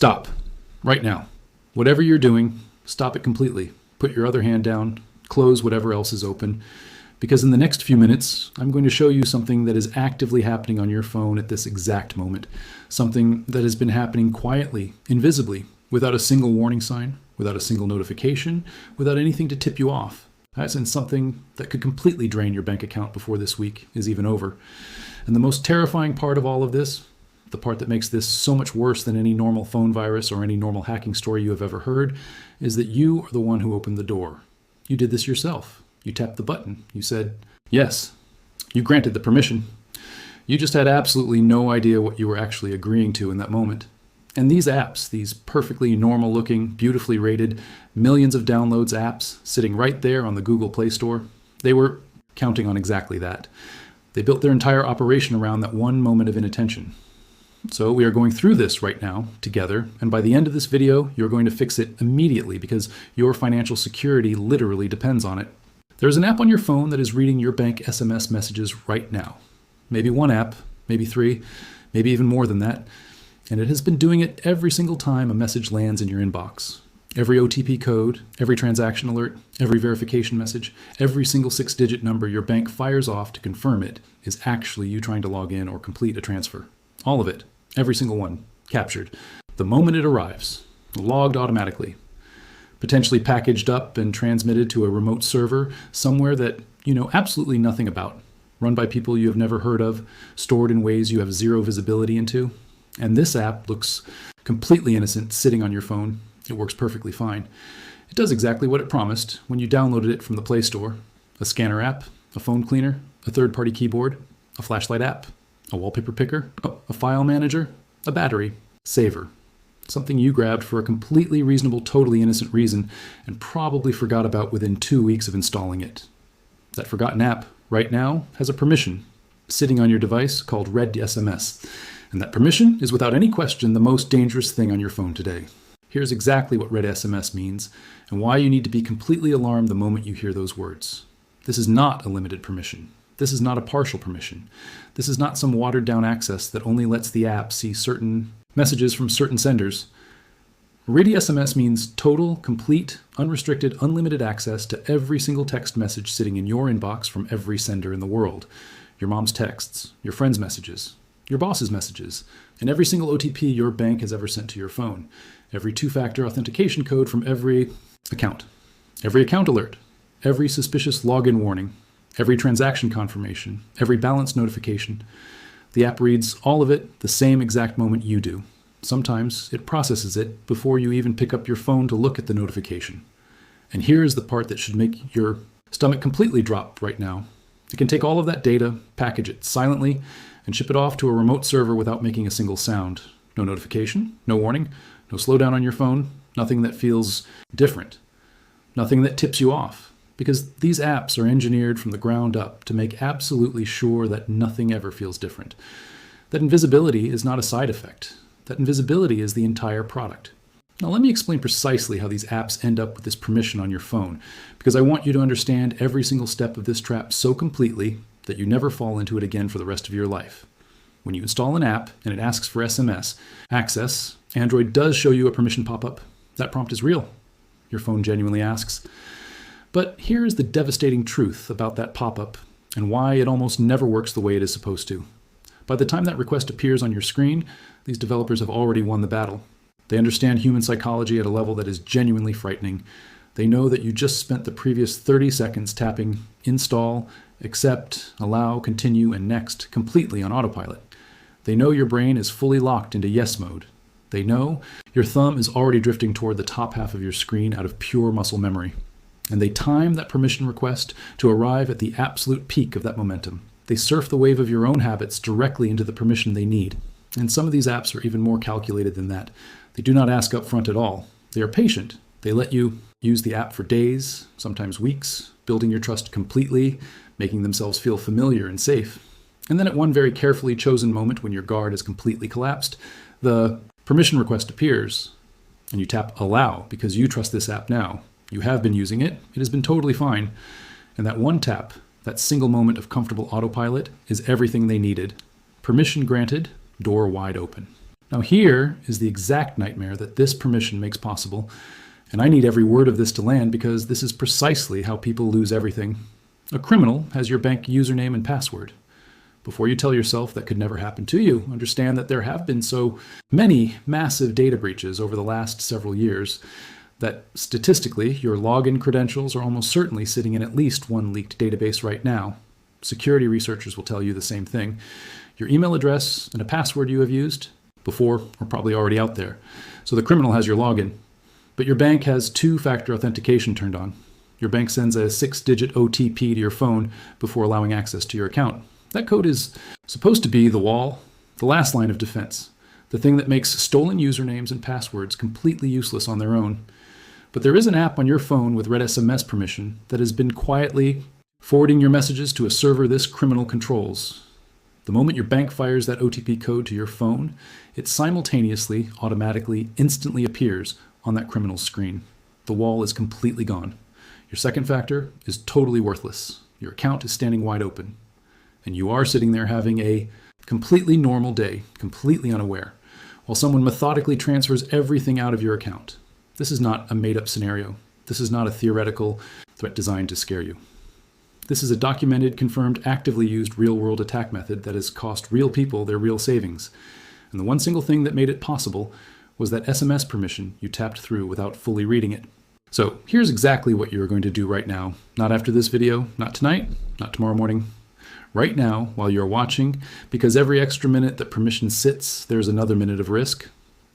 Stop. Right now. Whatever you're doing, stop it completely. Put your other hand down, close whatever else is open, because in the next few minutes, I'm going to show you something that is actively happening on your phone at this exact moment. Something that has been happening quietly, invisibly, without a single warning sign, without a single notification, without anything to tip you off. As in something that could completely drain your bank account before this week is even over. And the most terrifying part of all of this, the part that makes this so much worse than any normal phone virus or any normal hacking story you have ever heard, is that you are the one who opened the door. You did this yourself. You tapped the button. You said, yes. You granted the permission. You just had absolutely no idea what you were actually agreeing to in that moment. And these apps, these perfectly normal looking, beautifully rated, millions of downloads apps sitting right there on the Google Play Store, they were counting on exactly that. They built their entire operation around that one moment of inattention. So we are going through this right now together, and by the end of this video, you're going to fix it immediately because your financial security literally depends on it. There's an app on your phone that is reading your bank SMS messages right now. Maybe one app, maybe 3, maybe even more than that. And it has been doing it every single time a message lands in your inbox. Every OTP code, every transaction alert, every verification message, every single 6-digit number your bank fires off to confirm it is actually you trying to log in or complete a transfer. All of it, every single one, captured. The moment it arrives, logged automatically, potentially packaged up and transmitted to a remote server somewhere that you know absolutely nothing about, run by people you have never heard of, stored in ways you have zero visibility into. And this app looks completely innocent sitting on your phone. It works perfectly fine. It does exactly what it promised when you downloaded it from the Play Store. A scanner app, a phone cleaner, a third-party keyboard, a flashlight app, a wallpaper picker, a file manager, a battery, saver. Something you grabbed for a completely reasonable, totally innocent reason and probably forgot about within 2 weeks of installing it. That forgotten app right now has a permission sitting on your device called Red SMS. And that permission is without any question the most dangerous thing on your phone today. Here's exactly what Red SMS means and why you need to be completely alarmed the moment you hear those words. This is not a limited permission. This is not a partial permission. This is not some watered down access that only lets the app see certain messages from certain senders. Red SMS means total, complete, unrestricted, unlimited access to every single text message sitting in your inbox from every sender in the world. Your mom's texts, your friends' messages, your boss's messages, and every single OTP your bank has ever sent to your phone, every 2-factor authentication code from every account alert, every suspicious login warning, every transaction confirmation, every balance notification. The app reads all of it the same exact moment you do. Sometimes it processes it before you even pick up your phone to look at the notification. And here is the part that should make your stomach completely drop right now. It can take all of that data, package it silently, and ship it off to a remote server without making a single sound. No notification, no warning, no slowdown on your phone, nothing that feels different, nothing that tips you off. Because these apps are engineered from the ground up to make absolutely sure that nothing ever feels different. That invisibility is not a side effect. That invisibility is the entire product. Now let me explain precisely how these apps end up with this permission on your phone, because I want you to understand every single step of this trap so completely that you never fall into it again for the rest of your life. When you install an app and it asks for SMS access, Android does show you a permission pop-up. That prompt is real. Your phone genuinely asks. But here is the devastating truth about that pop-up and why it almost never works the way it is supposed to. By the time that request appears on your screen, these developers have already won the battle. They understand human psychology at a level that is genuinely frightening. They know that you just spent the previous 30 seconds tapping install, accept, allow, continue, and next completely on autopilot. They know your brain is fully locked into yes mode. They know your thumb is already drifting toward the top half of your screen out of pure muscle memory. And they time that permission request to arrive at the absolute peak of that momentum. They surf the wave of your own habits directly into the permission they need. And some of these apps are even more calculated than that. They do not ask up front at all. They are patient. They let you use the app for days, sometimes weeks, building your trust completely, making themselves feel familiar and safe. And then at one very carefully chosen moment when your guard has completely collapsed, the permission request appears and you tap allow because you trust this app now. You have been using it. It has been totally fine. And that one tap, that single moment of comfortable autopilot is everything they needed. Permission granted, door wide open. Now here is the exact nightmare that this permission makes possible, and I need every word of this to land because this is precisely how people lose everything. A criminal has your bank username and password. Before you tell yourself that could never happen to you, understand that there have been so many massive data breaches over the last several years that statistically your login credentials are almost certainly sitting in at least one leaked database right now. Security researchers will tell you the same thing. Your email address and a password you have used before are probably already out there. So the criminal has your login, but your bank has two-factor authentication turned on. Your bank sends a 6-digit OTP to your phone before allowing access to your account. That code is supposed to be the wall, the last line of defense, the thing that makes stolen usernames and passwords completely useless on their own. But there is an app on your phone with red SMS permission that has been quietly forwarding your messages to a server this criminal controls. The moment your bank fires that OTP code to your phone, it simultaneously, automatically, instantly appears on that criminal's screen. The wall is completely gone. Your second factor is totally worthless. Your account is standing wide open. And you are sitting there having a completely normal day, completely unaware, while someone methodically transfers everything out of your account. This is not a made-up scenario. This is not a theoretical threat designed to scare you. This is a documented, confirmed, actively used real-world attack method that has cost real people their real savings. And the one single thing that made it possible was that SMS permission you tapped through without fully reading it. So here's exactly what you're going to do right now. Not after this video, not tonight, not tomorrow morning. Right now, while you're watching, because every extra minute that permission sits, there's another minute of risk.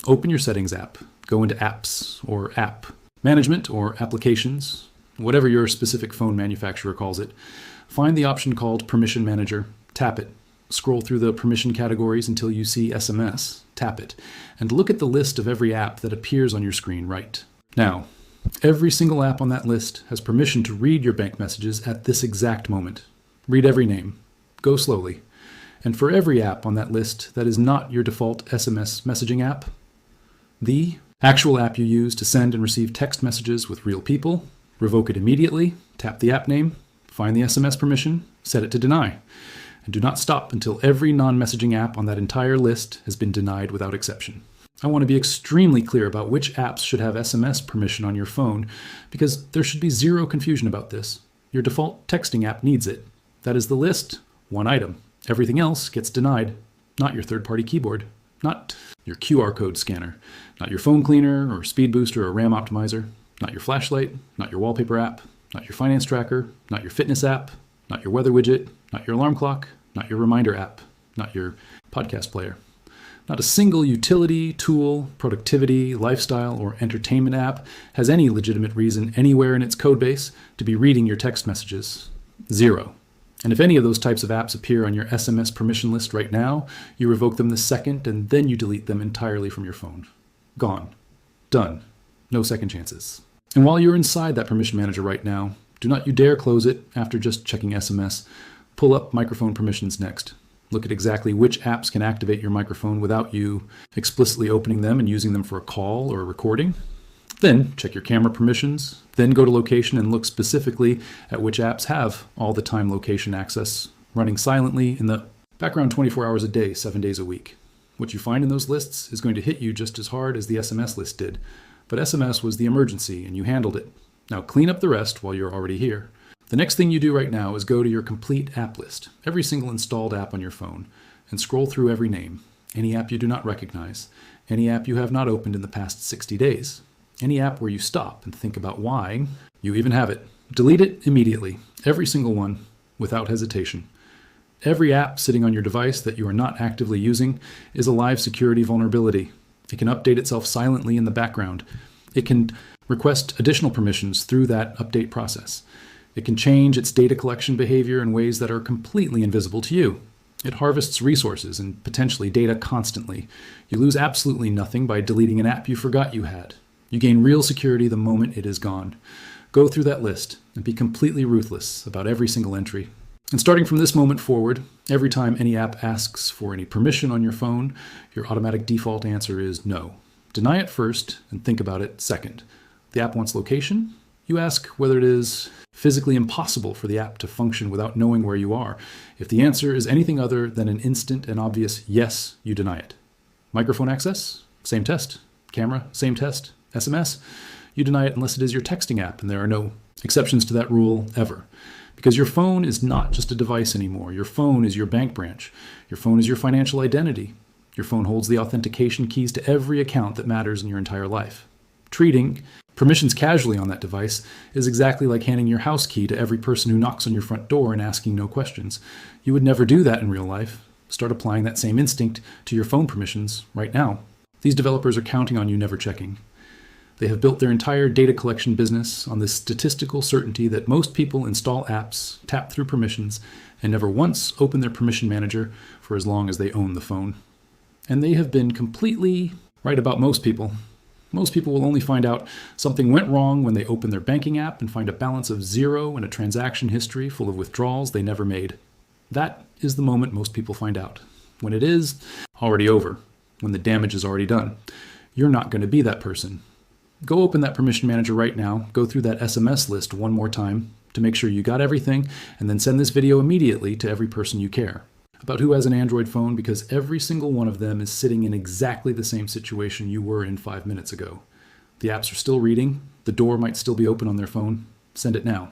Open your settings app. Go into apps or app management or applications, whatever your specific phone manufacturer calls it. Find the option called Permission Manager. Tap it. Scroll through the permission categories until you see SMS. Tap it. And look at the list of every app that appears on your screen right now. Every single app on that list has permission to read your bank messages at this exact moment. Read every name. Go slowly. And for every app on that list that is not your default SMS messaging app, the actual app you use to send and receive text messages with real people, revoke it immediately, tap the app name, find the SMS permission, set it to deny, and do not stop until every non-messaging app on that entire list has been denied without exception. I want to be extremely clear about which apps should have SMS permission on your phone because there should be zero confusion about this. Your default texting app needs it. That is the list. One item. Everything else gets denied. Not your third-party keyboard, not your QR code scanner, not your phone cleaner or speed booster or RAM optimizer, not your flashlight, not your wallpaper app, not your finance tracker, not your fitness app, not your weather widget, not your alarm clock, not your reminder app, not your podcast player. Not a single utility, tool, productivity, lifestyle, or entertainment app has any legitimate reason anywhere in its codebase to be reading your text messages. Zero. And if any of those types of apps appear on your SMS permission list right now, you revoke them the second and then you delete them entirely from your phone. Gone. Done. No second chances. And while you're inside that permission manager right now, do not you dare close it after just checking SMS. Pull up microphone permissions next. Look at exactly which apps can activate your microphone without you explicitly opening them and using them for a call or a recording. Then check your camera permissions, then go to location and look specifically at which apps have all the time location access running silently in the background 24 hours a day, 7 days a week. What you find in those lists is going to hit you just as hard as the SMS list did, but SMS was the emergency and you handled it. Now clean up the rest while you're already here. The next thing you do right now is go to your complete app list, every single installed app on your phone, and scroll through every name, any app you do not recognize, any app you have not opened in the past 60 days. Any app where you stop and think about why you even have it. Delete it immediately, every single one, without hesitation. Every app sitting on your device that you are not actively using is a live security vulnerability. It can update itself silently in the background. It can request additional permissions through that update process. It can change its data collection behavior in ways that are completely invisible to you. It harvests resources and potentially data constantly. You lose absolutely nothing by deleting an app you forgot you had. You gain real security the moment it is gone. Go through that list and be completely ruthless about every single entry. And starting from this moment forward, every time any app asks for any permission on your phone, your automatic default answer is no. Deny it first and think about it second. The app wants location. You ask whether it is physically impossible for the app to function without knowing where you are. If the answer is anything other than an instant and obvious yes, you deny it. Microphone access, same test. Camera, same test. SMS, you deny it unless it is your texting app, and there are no exceptions to that rule ever. Because your phone is not just a device anymore. Your phone is your bank branch. Your phone is your financial identity. Your phone holds the authentication keys to every account that matters in your entire life. Treating permissions casually on that device is exactly like handing your house key to every person who knocks on your front door and asking no questions. You would never do that in real life. Start applying that same instinct to your phone permissions right now. These developers are counting on you never checking. They have built their entire data collection business on the statistical certainty that most people install apps, tap through permissions, and never once open their permission manager for as long as they own the phone. And they have been completely right about most people. Most people will only find out something went wrong when they open their banking app and find a balance of 0 and a transaction history full of withdrawals they never made. That is the moment most people find out. When it is already over, when the damage is already done. You're not going to be that person. Go open that permission manager right now, go through that SMS list one more time to make sure you got everything, and then send this video immediately to every person you care about who has an Android phone, because every single one of them is sitting in exactly the same situation you were in 5 minutes ago. The apps are still reading, the door might still be open on their phone. Send it now.